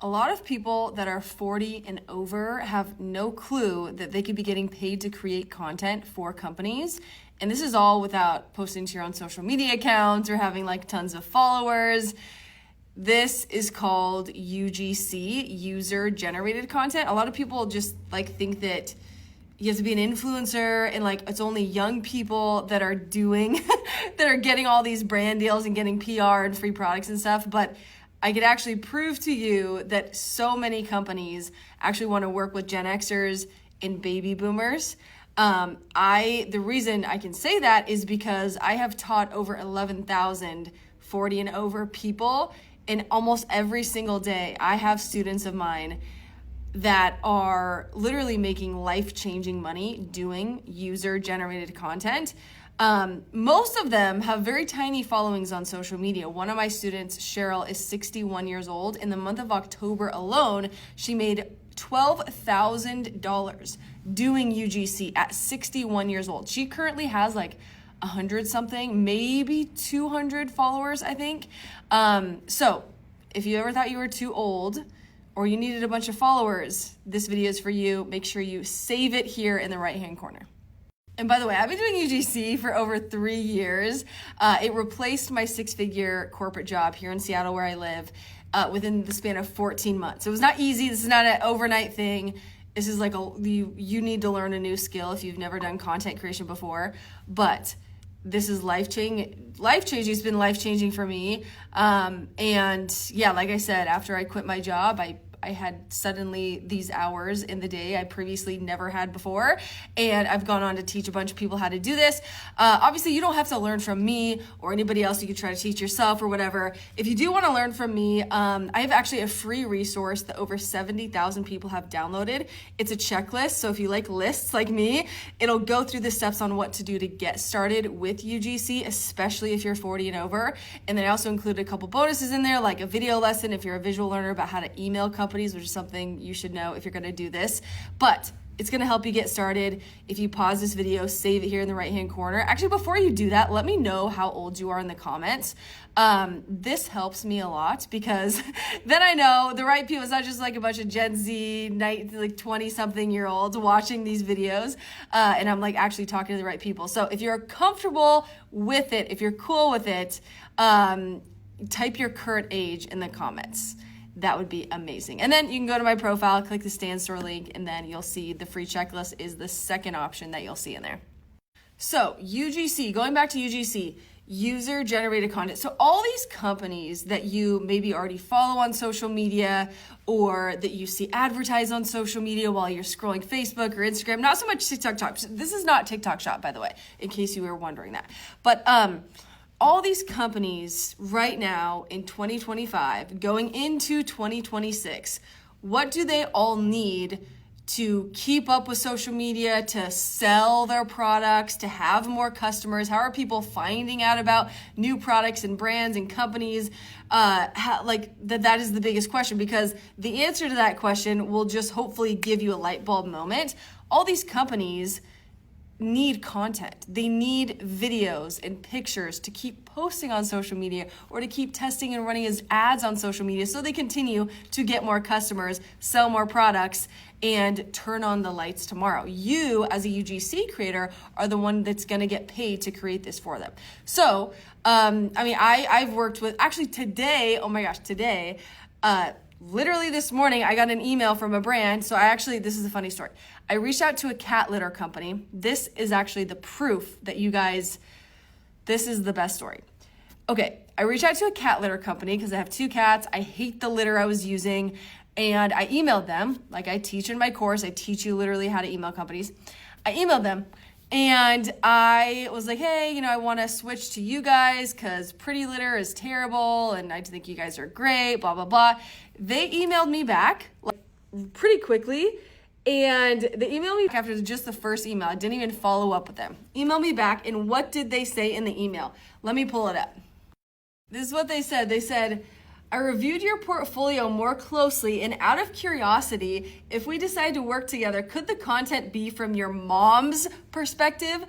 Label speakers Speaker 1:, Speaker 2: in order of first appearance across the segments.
Speaker 1: A lot of people that are 40 and over have no clue that they could be getting paid to create content for companies. And this is all without posting to your own social media accounts or having like tons of followers. This is called UGC, user generated content. A lot of people just like think that you have to be an influencer and like it's only young people that are doing, that are getting all these brand deals and getting PR and free products and stuff. But I could actually prove to you that so many companies actually want to work with Gen Xers and baby boomers. The reason I can say that is because I have taught over 11,000 40 and over people, and almost every single day I have students of mine that are literally making life-changing money doing user-generated content. Most of them have very tiny followings on social media. One of my students, Cheryl, is 61 years old. In the month of October alone, she made $12,000 doing UGC at 61 years old. She currently has like 100 something, maybe 200 followers, I think. So if you ever thought you were too old or you needed a bunch of followers, this video is for you. Make sure you save it here in the right-hand corner. And by the way, I've been doing UGC for over 3 years. It replaced my 6-figure corporate job here in Seattle where I live within the span of 14 months. It was not easy. This is not an overnight thing. This is like you need to learn a new skill if you've never done content creation before. But this is life-changing. It's been life-changing for me. And yeah, like I said, after I quit my job, I had suddenly these hours in the day I previously never had before. And I've gone on to teach a bunch of people how to do this. Obviously, you don't have to learn from me or anybody else. You could try to teach yourself or whatever. If you do want to learn from me, I have actually a free resource that over 70,000 people have downloaded. It's a checklist. So if you like lists like me, it'll go through the steps on what to do to get started with UGC, especially if you're 40 and over. And then I also included a couple bonuses in there, like a video lesson if you're a visual learner about how to email companies, which is something you should know if you're going to do this. But it's going to help you get started. If you pause this video, save it here in the right-hand corner. Actually, before you do that, let me know how old you are in the comments. This helps me a lot because then I know the right people. It's not just like a bunch of Gen Z, like 20-something-year-olds watching these videos, and I'm like actually talking to the right people. So if you're comfortable with it, if you're cool with it, type your current age in the comments. That would be amazing. And then you can go to my profile, click the Stan Store link, and then you'll see the free checklist is the second option that you'll see in there. So UGC, going back to UGC, user-generated content. So all these companies that you maybe already follow on social media or that you see advertised on social media while you're scrolling Facebook or Instagram, not so much TikTok Shop. This is not TikTok Shop, by the way, in case you were wondering that. But all these companies right now in 2025, going into 2026, what do they all need to keep up with social media, to sell their products, to have more customers? How are people finding out about new products and brands and companies? That is the biggest question, because the answer to that question will just hopefully give you a light bulb moment. All these companies need content. They need videos and pictures to keep posting on social media or to keep testing and running as ads on social media so they continue to get more customers, sell more products, and turn on the lights tomorrow. You, as a UGC creator, are the one that's going to get paid to create this for them. So, I've worked with, actually today, literally this morning, I got an email from a brand. So this is a funny story. I reached out to a cat litter company. This is actually the proof that this is the best story. Okay, I reached out to a cat litter company because I have 2 cats. I hate the litter I was using. And I emailed them, like I teach in my course. I teach you literally how to email companies. I emailed them and I was like, hey, I want to switch to you guys because Pretty Litter is terrible and I think you guys are great, blah, blah, blah. They emailed me back pretty quickly, and they emailed me after just the first email. I didn't even follow up with them. Emailed me back, and what did they say in the email? Let me pull it up. This is what they said. They said, I reviewed your portfolio more closely, and out of curiosity, if we decide to work together, could the content be from your mom's perspective?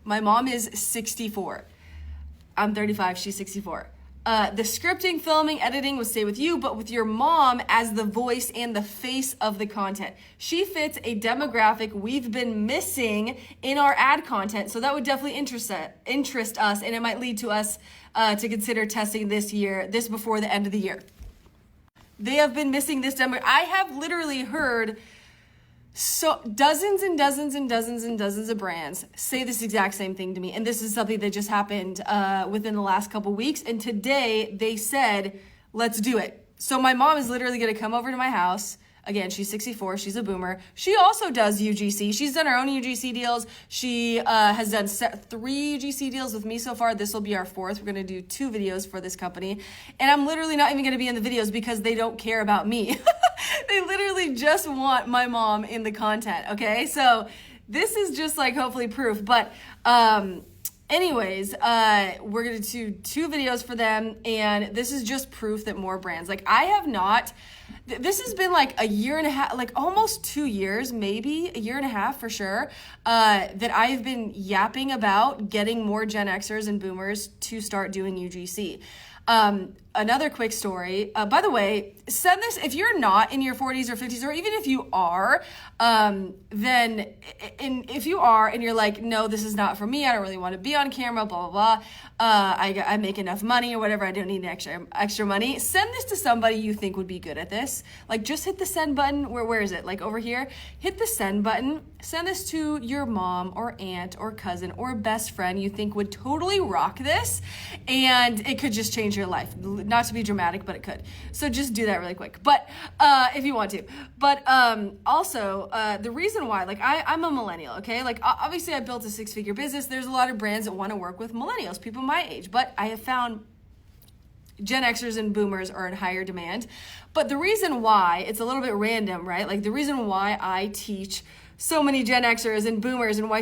Speaker 1: My mom is 64. I'm 35, she's 64. The scripting, filming, editing would stay with you, but with your mom as the voice and the face of the content. She fits a demographic we've been missing in our ad content, so that would definitely interest us, and it might lead to us to consider testing this before the end of the year. They have been missing this demo. I have literally heard dozens and dozens and dozens and dozens of brands say this exact same thing to me. And this is something that just happened within the last couple weeks. And today they said, let's do it. So my mom is literally going to come over to my house. Again, she's 64. She's a boomer. She also does UGC. She's done her own UGC deals. She has done 3 UGC deals with me so far. This will be our 4th. We're going to do 2 videos for this company. And I'm literally not even going to be in the videos because they don't care about me. They literally just want my mom in the content, okay? So this is just like hopefully proof. But anyways, we're going to do 2 videos for them. And this is just proof that more brands, like I have not... This has been like a year and a half, like almost 2 years, maybe a year and a half for sure, that I've been yapping about getting more Gen Xers and Boomers to start doing UGC. Another quick story, by the way, send this, if you're not in your 40s or 50s, or even if you are, if you are and you're like, no, this is not for me, I don't really want to be on camera, blah, blah, blah, I make enough money or whatever, I don't need extra money, send this to somebody you think would be good at this. Like, just hit the send button, where is it, like over here, hit the send button, send this to your mom or aunt or cousin or best friend you think would totally rock this, and it could just change your life. Not to be dramatic, but it could. So just do that really quick. But if you want to. But also, the reason why, like I'm a millennial, okay? Like obviously I built a 6-figure business. There's a lot of brands that want to work with millennials, people my age. But I have found Gen Xers and Boomers are in higher demand. But the reason why, it's a little bit random, right? Like the reason why I teach so many Gen Xers and Boomers and why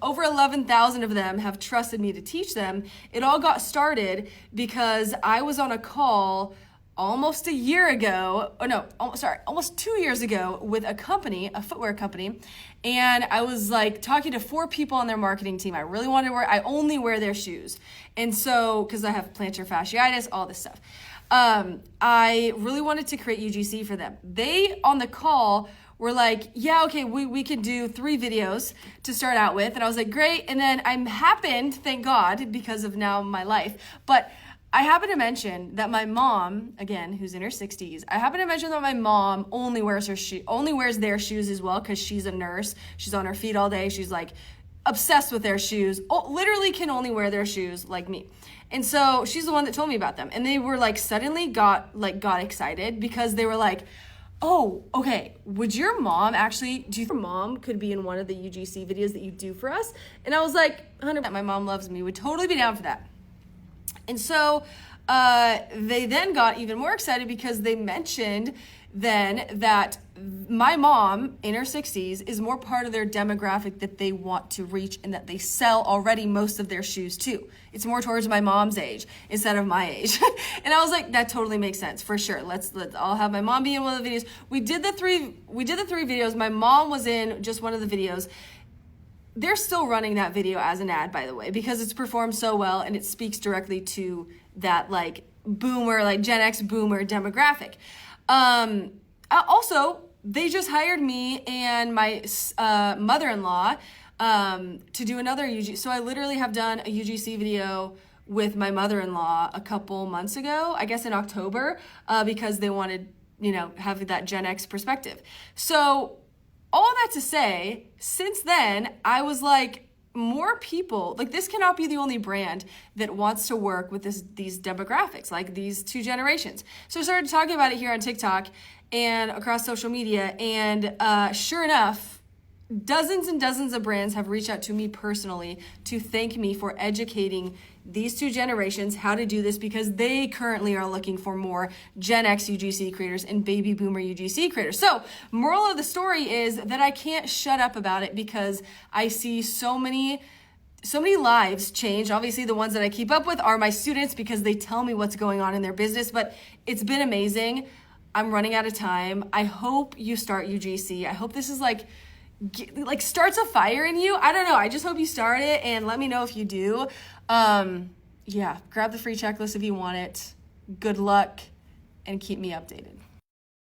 Speaker 1: over 11,000 of them have trusted me to teach them. It all got started because I was on a call almost a year ago, almost 2 years ago with a company, a footwear company. And I was like talking to 4 people on their marketing team. I only wear their shoes. And so, cause I have plantar fasciitis, all this stuff. I really wanted to create UGC for them. They, on the call, were like, yeah, okay, we could do 3 videos to start out with. And I was like, great. And then I happened, thank God, because of now my life, but I happened to mention that my mom, again, who's in her 60s, I happened to mention that my mom only wears their shoes as well because she's a nurse. She's on her feet all day. She's like obsessed with their shoes, literally can only wear their shoes like me. And so she's the one that told me about them. And they were like suddenly got excited because they were like, oh, okay, would your mom do you think your mom could be in one of the UGC videos that you do for us? And I was like, 100%, my mom loves me, would totally be down for that. And so they then got even more excited because they mentioned then that my mom in her 60s is more part of their demographic that they want to reach and that they sell already most of their shoes to. It's more towards my mom's age instead of my age. And I was like, that totally makes sense for sure. I'll have my mom be in one of the videos. We did the three videos. My mom was in just one of the videos. They're still running that video as an ad, by the way, because it's performed so well and it speaks directly to that like boomer, like Gen X boomer demographic. Also, they just hired me and my mother-in-law to do another UGC. So I literally have done a UGC video with my mother-in-law a couple months ago, I guess in October, because they wanted, have that Gen X perspective. So all that to say, since then, I was like, more people, like this cannot be the only brand that wants to work with these demographics, like these 2 generations. So I started talking about it here on TikTok and across social media. And sure enough, dozens and dozens of brands have reached out to me personally to thank me for educating these 2 generations how to do this because they currently are looking for more Gen X UGC creators and baby boomer UGC creators. So moral of the story is that I can't shut up about it because I see so many lives change. Obviously, the ones that I keep up with are my students because they tell me what's going on in their business, but it's been amazing. I'm running out of time. I hope you start UGC. I hope this is like starts a fire in you. I don't know. I just hope you start it and let me know if you do. yeah, grab the free checklist if you want it. Good luck and keep me updated.